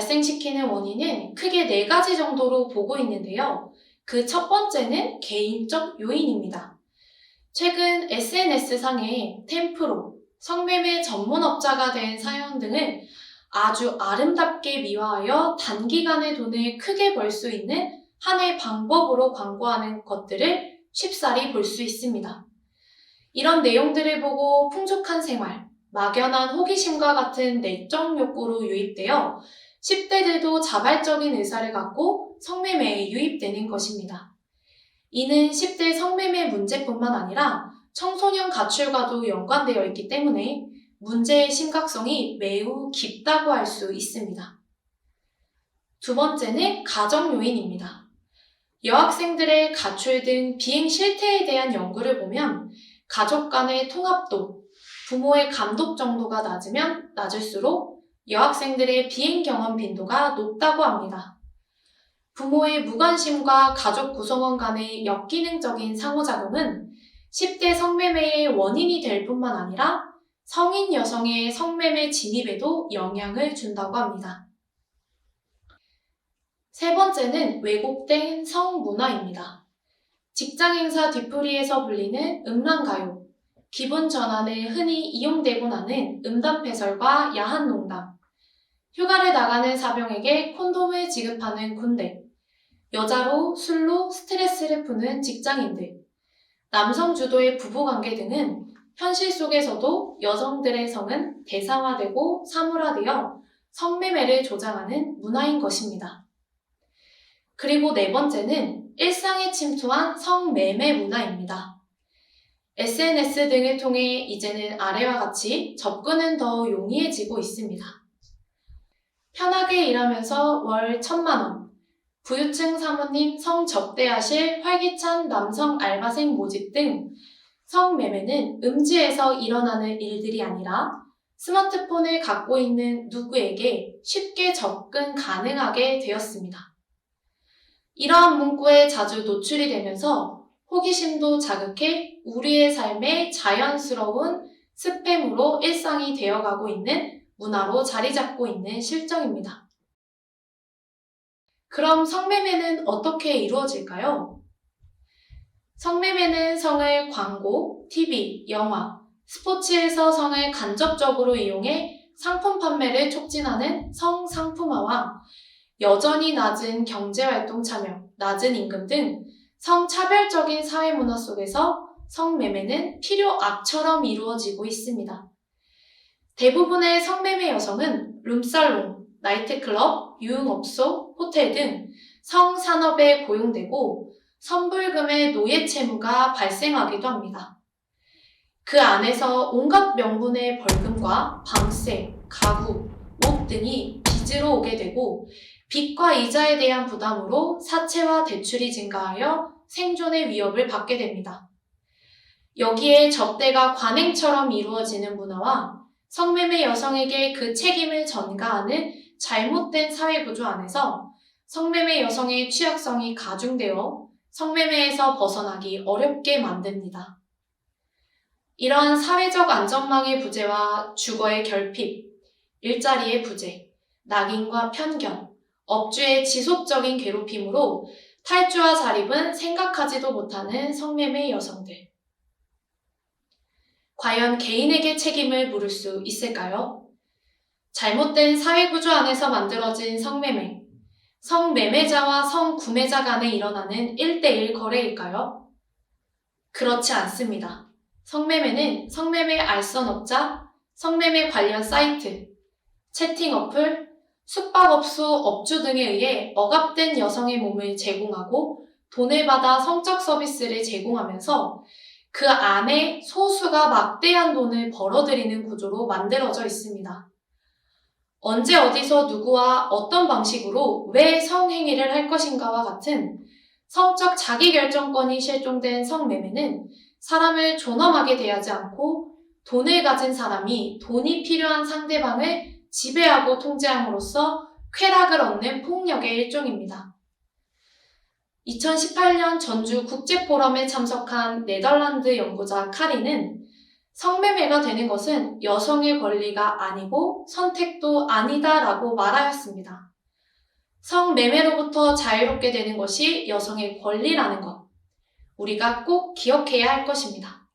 발생시키는 원인은 크게 4가지 정도로 보고 있는데요. 그 첫 번째는 개인적 요인입니다. 최근 SNS상에 템프로, 성매매 전문업자가 된 사연 등을 아주 아름답게 미화하여 단기간에 돈을 크게 벌 수 있는 하나의 방법으로 광고하는 것들을 쉽사리 볼 수 있습니다. 이런 내용들을 보고 풍족한 생활, 막연한 호기심과 같은 내적 욕구로 유입되어 10대들도 자발적인 의사를 갖고 성매매에 유입되는 것입니다. 이는 10대 성매매 문제뿐만 아니라 청소년 가출과도 연관되어 있기 때문에 문제의 심각성이 매우 깊다고 할 수 있습니다. 두 번째는 가정 요인입니다. 여학생들의 가출 등 비행 실태에 대한 연구를 보면 가족 간의 통합도, 부모의 감독 정도가 낮으면 낮을수록 여학생들의 비행 경험 빈도가 높다고 합니다. 부모의 무관심과 가족 구성원 간의 역기능적인 상호작용은 10대 성매매의 원인이 될 뿐만 아니라 성인 여성의 성매매 진입에도 영향을 준다고 합니다. 세 번째는 왜곡된 성문화입니다. 직장 행사 뒤풀이에서 불리는 음란가요, 기분 전환에 흔히 이용되곤 하는 음담패설과 야한 농담, 휴가를 나가는 사병에게 콘돔을 지급하는 군대, 여자로 술로 스트레스를 푸는 직장인들, 남성 주도의 부부관계 등은 현실 속에서도 여성들의 성은 대상화되고 사물화되어 성매매를 조장하는 문화인 것입니다. 그리고 네 번째는 일상에 침투한 성매매 문화입니다. SNS 등을 통해 이제는 아래와 같이 접근은 더 용이해지고 있습니다. 편하게 일하면서 월 1,000만 원, 부유층 사모님 성접대하실 활기찬 남성 알바생 모집 등 성매매는 음지에서 일어나는 일들이 아니라 스마트폰을 갖고 있는 누구에게 쉽게 접근 가능하게 되었습니다. 이러한 문구에 자주 노출이 되면서 호기심도 자극해 우리의 삶에 자연스러운 스팸으로 일상이 되어가고 있는 문화로 자리 잡고 있는 실정입니다. 그럼 성매매는 어떻게 이루어질까요? 성매매는 성을 광고, TV, 영화, 스포츠에서 성을 간접적으로 이용해 상품 판매를 촉진하는 성상품화와 여전히 낮은 경제활동 참여, 낮은 임금 등 성차별적인 사회문화 속에서 성매매는 필요악처럼 이루어지고 있습니다. 대부분의 성매매 여성은 룸살롱, 나이트클럽, 유흥업소, 호텔 등 성산업에 고용되고 선불금의 노예 채무가 발생하기도 합니다. 그 안에서 온갖 명분의 벌금과 방세, 가구, 옷 등이 빚으로 오게 되고 빚과 이자에 대한 부담으로 사채와 대출이 증가하여 생존의 위협을 받게 됩니다. 여기에 접대가 관행처럼 이루어지는 문화와 성매매 여성에게 그 책임을 전가하는 잘못된 사회구조 안에서 성매매 여성의 취약성이 가중되어 성매매에서 벗어나기 어렵게 만듭니다. 이러한 사회적 안전망의 부재와 주거의 결핍, 일자리의 부재, 낙인과 편견, 업주의 지속적인 괴롭힘으로 탈주와 자립은 생각하지도 못하는 성매매 여성들. 과연 개인에게 책임을 물을 수 있을까요? 잘못된 사회구조 안에서 만들어진 성매매, 성매매자와 성구매자 간에 일어나는 1대1 거래일까요? 그렇지 않습니다. 성매매는 성매매 알선업자, 성매매 관련 사이트, 채팅 어플, 숙박업소 업주 등에 의해 억압된 여성의 몸을 제공하고 돈을 받아 성적 서비스를 제공하면서 그 안에 소수가 막대한 돈을 벌어들이는 구조로 만들어져 있습니다. 언제 어디서 누구와 어떤 방식으로 왜 성행위를 할 것인가와 같은 성적 자기결정권이 실종된 성매매는 사람을 존엄하게 대하지 않고 돈을 가진 사람이 돈이 필요한 상대방을 지배하고 통제함으로써 쾌락을 얻는 폭력의 일종입니다. 2018년 전주 국제포럼에 참석한 네덜란드 연구자 카리는 성매매가 되는 것은 여성의 권리가 아니고 선택도 아니다라고 말하였습니다. 성매매로부터 자유롭게 되는 것이 여성의 권리라는 것. 우리가 꼭 기억해야 할 것입니다.